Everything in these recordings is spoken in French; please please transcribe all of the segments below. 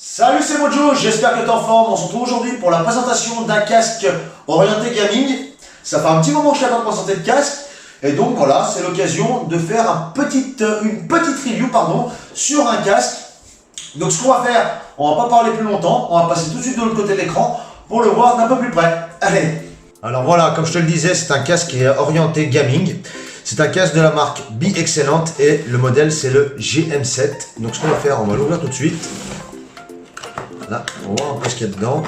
Salut, c'est Mojo, j'espère que t'es en forme. On se retrouve aujourd'hui pour la présentation d'un casque orienté gaming. Ça fait un petit moment que je n'ai pas présenté de casque. Et donc voilà, c'est l'occasion de faire une petite review sur un casque. Donc ce qu'on va faire, on va pas parler plus longtemps, on va passer tout de suite de l'autre côté de l'écran pour le voir d'un peu plus près. Allez. Alors voilà, comme je te le disais, c'est un casque qui est orienté gaming. C'est un casque de la marque Be Excellent et le modèle c'est le GM7. Donc ce qu'on va faire, on va l'ouvrir tout de suite. Là, on va voir un peu ce qu'il y a dedans.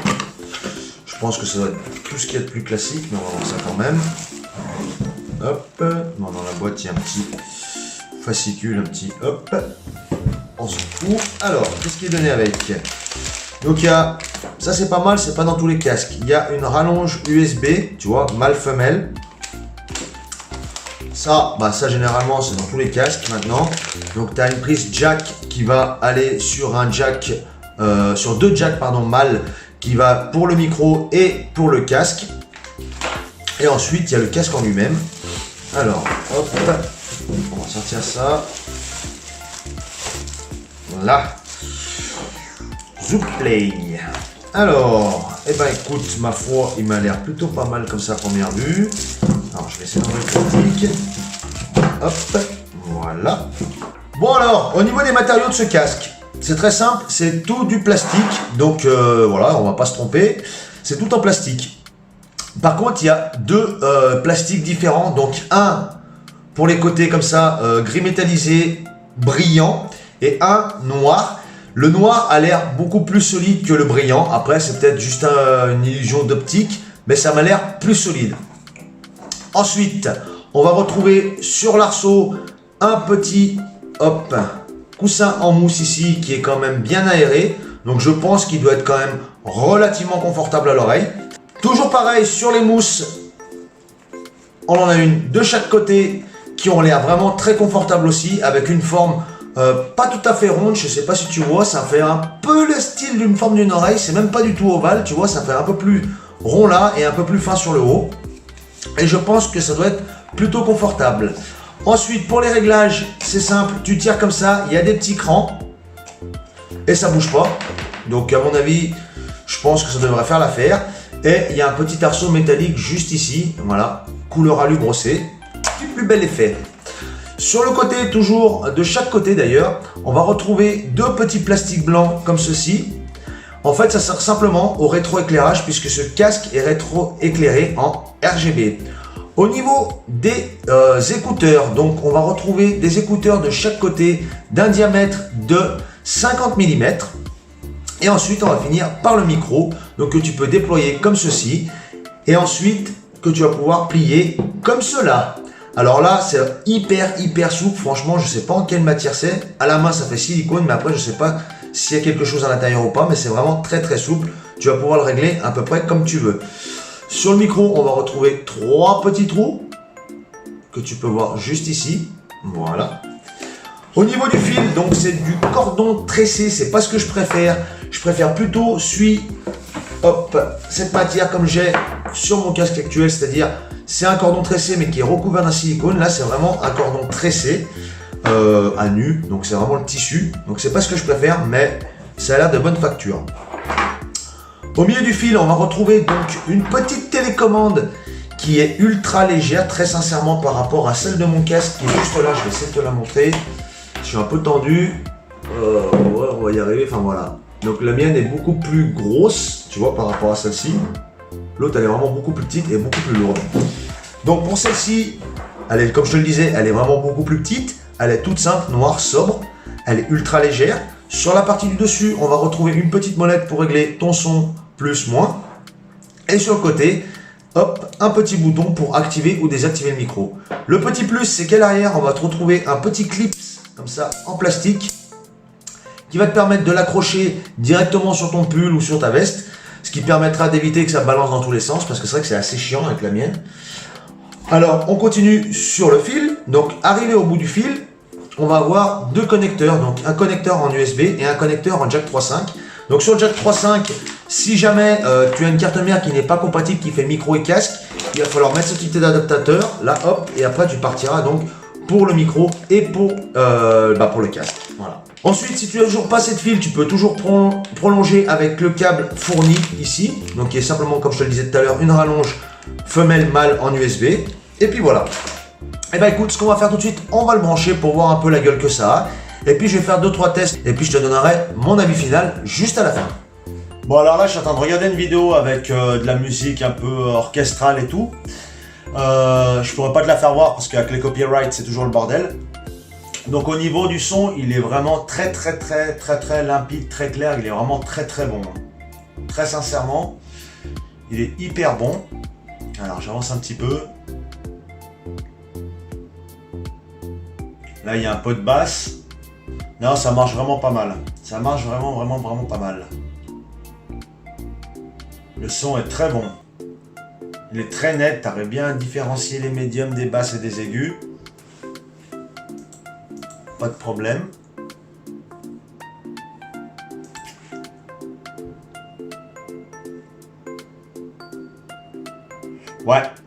Je pense que ça doit être tout ce qu'il y a de plus classique, mais on va voir ça quand même. Hop, bon, dans la boîte il y a un petit fascicule, un petit hop. On se fout. Alors, qu'est-ce qui est donné avec? Donc il y a, ça c'est pas mal, c'est pas dans tous les casques. Il y a une rallonge USB, tu vois, mâle femelle. Ça, ça généralement c'est dans tous les casques maintenant. Donc tu as une prise jack qui va aller sur un jack. Sur deux jacks mâles qui va pour le micro et pour le casque. Et ensuite il y a le casque en lui-même. Alors hop, on va sortir ça. Voilà. Zoupplay. Alors, écoute, ma foi, il m'a l'air plutôt pas mal comme ça à première vue. Alors je vais essayer d'enlever le plastique. Hop, voilà. Bon alors, au niveau des matériaux de ce casque. C'est très simple, c'est tout du plastique, donc voilà, on va pas se tromper, c'est tout en plastique. Par contre, il y a deux plastiques différents, donc un pour les côtés comme ça, gris métallisé, brillant, et un noir. Le noir a l'air beaucoup plus solide que le brillant, après c'est peut-être juste une illusion d'optique, mais ça m'a l'air plus solide. Ensuite, on va retrouver sur l'arceau un petit, hop, coussin en mousse ici qui est quand même bien aéré, donc je pense qu'il doit être quand même relativement confortable à l'oreille. Toujours pareil sur les mousses, on en a une de chaque côté qui ont l'air vraiment très confortables aussi, avec une forme pas tout à fait ronde, je sais pas si tu vois, ça fait un peu le style d'une forme d'une oreille, c'est même pas du tout ovale, tu vois, ça fait un peu plus rond là et un peu plus fin sur le haut, et je pense que ça doit être plutôt confortable. Ensuite, pour les réglages, c'est simple, tu tires comme ça, il y a des petits crans et ça bouge pas. Donc à mon avis, je pense que ça devrait faire l'affaire. Et il y a un petit arceau métallique juste ici, voilà, couleur alu brossé, du plus bel effet. Sur le côté, toujours de chaque côté d'ailleurs, on va retrouver deux petits plastiques blancs comme ceci. En fait, ça sert simplement au rétroéclairage puisque ce casque est rétroéclairé en RGB. Au niveau des écouteurs, donc on va retrouver des écouteurs de chaque côté d'un diamètre de 50 mm. Et ensuite, on va finir par le micro, donc que tu peux déployer comme ceci. Et ensuite, que tu vas pouvoir plier comme cela. Alors là, c'est hyper souple. Franchement, je ne sais pas en quelle matière c'est. À la main, ça fait silicone, mais après, je ne sais pas s'il y a quelque chose à l'intérieur ou pas. Mais c'est vraiment très souple. Tu vas pouvoir le régler à peu près comme tu veux. Sur le micro, on va retrouver trois petits trous que tu peux voir juste ici. Voilà. Au niveau du fil, donc c'est du cordon tressé. C'est pas ce que je préfère. Je préfère plutôt cette matière comme j'ai sur mon casque actuel, c'est-à-dire c'est un cordon tressé mais qui est recouvert d'un silicone. Là, c'est vraiment un cordon tressé à nu. Donc c'est vraiment le tissu. Donc c'est pas ce que je préfère, mais ça a l'air de bonne facture. Au milieu du fil, on va retrouver donc une petite télécommande qui est ultra légère, très sincèrement par rapport à celle de mon casque qui est juste là. Je vais essayer de te la montrer. Je suis un peu tendu. On va y arriver, enfin voilà. Donc la mienne est beaucoup plus grosse, tu vois, par rapport à celle-ci. L'autre, elle est vraiment beaucoup plus petite et beaucoup plus lourde. Donc pour celle-ci, comme je te le disais, elle est vraiment beaucoup plus petite. Elle est toute simple, noire, sobre. Elle est ultra légère. Sur la partie du dessus, on va retrouver une petite molette pour régler ton son plus, moins. Et sur le côté, hop, un petit bouton pour activer ou désactiver le micro. Le petit plus, c'est qu'à l'arrière, on va te retrouver un petit clip comme ça en plastique qui va te permettre de l'accrocher directement sur ton pull ou sur ta veste, ce qui permettra d'éviter que ça balance dans tous les sens parce que c'est vrai que c'est assez chiant avec la mienne. Alors, on continue sur le fil. Donc, arrivé au bout du fil, on va avoir deux connecteurs, donc un connecteur en USB et un connecteur en jack 3.5. Donc sur le jack 3.5, si jamais tu as une carte mère qui n'est pas compatible, qui fait micro et casque, il va falloir mettre ce petit adaptateur, là hop, et après tu partiras donc pour le micro et pour le casque. Voilà. Ensuite, si tu n'as toujours pas cette fil, tu peux toujours prolonger avec le câble fourni ici. Donc, qui est simplement, comme je te le disais tout à l'heure, une rallonge femelle mâle en USB. Et puis voilà. Et bah écoute, ce qu'on va faire tout de suite, on va le brancher pour voir un peu la gueule que ça a. Et puis je vais faire 2-3 tests et puis je te donnerai mon avis final juste à la fin. Bon alors là, je suis en train de regarder une vidéo avec de la musique un peu orchestrale et tout. Je pourrais pas te la faire voir parce qu'avec les copyrights, c'est toujours le bordel. Donc au niveau du son, il est vraiment très limpide, très clair. Il est vraiment très bon. Très sincèrement, il est hyper bon. Alors j'avance un petit peu. Là, il y a un peu de basse. Non, ça marche vraiment pas mal. Ça marche vraiment pas mal. Le son est très bon. Il est très net. Tu arrives bien à différencier les médiums des basses et des aigus. Pas de problème.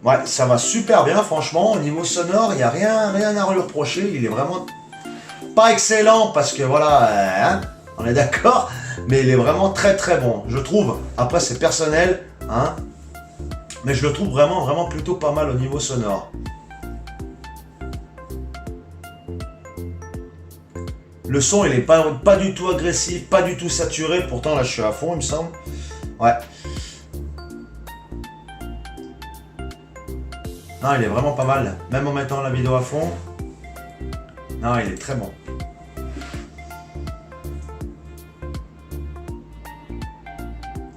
Ouais, ça va super bien, franchement. Au niveau sonore, il n'y a rien à lui reprocher. Il est vraiment pas excellent parce que voilà, on est d'accord, mais il est vraiment très bon, je trouve. Après, c'est personnel, hein, mais je le trouve vraiment plutôt pas mal au niveau sonore. Le son, il est pas du tout agressif, pas du tout saturé. Pourtant, là, je suis à fond, il me semble. Ouais. Non, il est vraiment pas mal. Même en mettant la vidéo à fond. Non, il est très bon.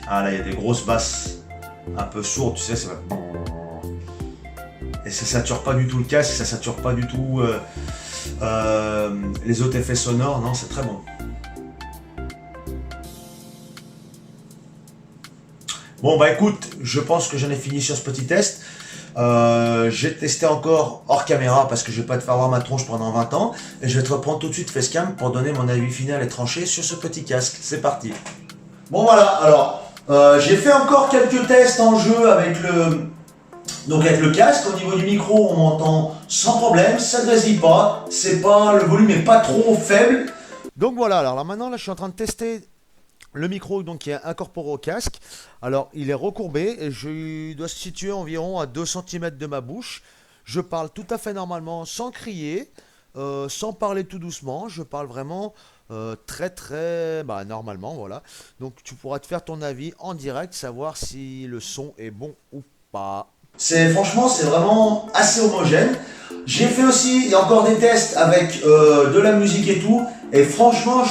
Ah là, il y a des grosses basses. Un peu sourdes, tu sais, c'est... Et ça sature pas du tout le casque, ça sature pas du tout les autres effets sonores. Non, c'est très bon. Bon, bah écoute, je pense que j'en ai fini sur ce petit test. J'ai testé encore hors caméra parce que je vais pas te faire voir ma tronche pendant 20 ans et je vais te reprendre tout de suite facecam pour donner mon avis final et tranché sur ce petit casque. C'est parti. Bon voilà, alors j'ai fait encore quelques tests en jeu avec le casque. Au niveau du micro, on m'entend sans problème, ça ne grésille pas, le volume n'est pas trop faible. Donc voilà, alors là maintenant je suis en train de tester le micro donc, qui est incorporé au casque. Alors il est recourbé et je dois se situer environ à 2 cm de ma bouche. Je parle tout à fait normalement sans crier, sans parler tout doucement. Je parle vraiment normalement, voilà. Donc tu pourras te faire ton avis en direct, savoir si le son est bon ou pas. Franchement, c'est vraiment assez homogène. J'ai fait aussi, il y a encore des tests avec de la musique et tout. Et franchement,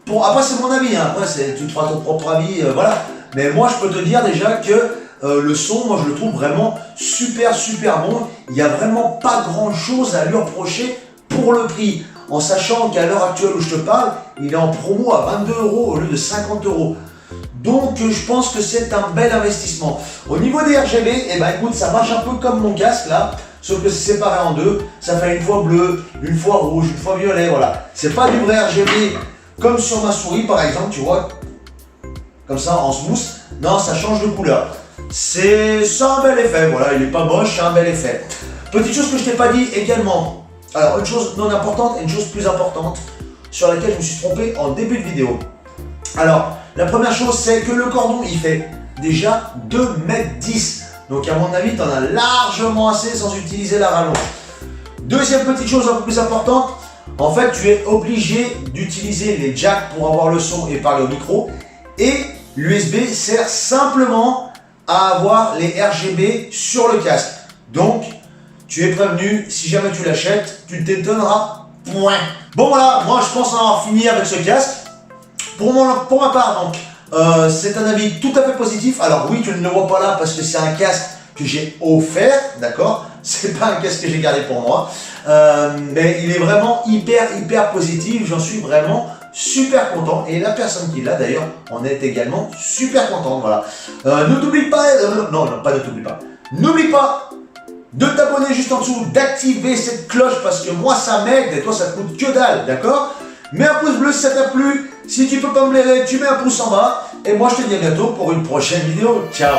après c'est mon avis, hein. Après tu te feras ton propre avis, voilà. Mais moi je peux te dire déjà que le son, moi je le trouve vraiment super bon. Il n'y a vraiment pas grand chose à lui reprocher pour le prix. En sachant qu'à l'heure actuelle où je te parle, il est en promo à 22 € au lieu de 50 €. Donc je pense que c'est un bel investissement. Au niveau des RGB, eh ben écoute, ça marche un peu comme mon casque là, sauf que c'est séparé en deux. Ça fait une fois bleu, une fois rouge, une fois violet, voilà. C'est pas du vrai RGB comme sur ma souris par exemple, tu vois, comme ça en smooth. Non, ça change de couleur. C'est un bel effet, voilà, il est pas moche, c'est un bel effet. Petite chose que je t'ai pas dit également. Alors une chose non importante et une chose plus importante sur laquelle je me suis trompé en début de vidéo. Alors, la première chose, c'est que le cordon, il fait déjà 2,10 m. Donc, à mon avis, tu en as largement assez sans utiliser la rallonge. Deuxième petite chose un peu plus importante, en fait, tu es obligé d'utiliser les jacks pour avoir le son et parler au micro. Et l'USB sert simplement à avoir les RGB sur le casque. Donc, tu es prévenu, si jamais tu l'achètes, tu t'étonneras. Point. Bon, voilà, moi, je pense en avoir fini avec ce casque. Pour ma part, donc, c'est un avis tout à fait positif. Alors oui, tu ne le vois pas là parce que c'est un casque que j'ai offert, d'accord? C'est pas un casque que j'ai gardé pour moi. Mais il est vraiment hyper positif. J'en suis vraiment super content. Et la personne qui l'a d'ailleurs en est également super contente. Voilà. Ne t'oublie pas, n'oublie pas de t'abonner juste en dessous, d'activer cette cloche parce que moi ça m'aide et toi ça te coûte que dalle, d'accord? Mets un pouce bleu si ça t'a plu. Si tu peux pas me blairer, tu mets un pouce en bas. Et moi je te dis à bientôt pour une prochaine vidéo. Ciao!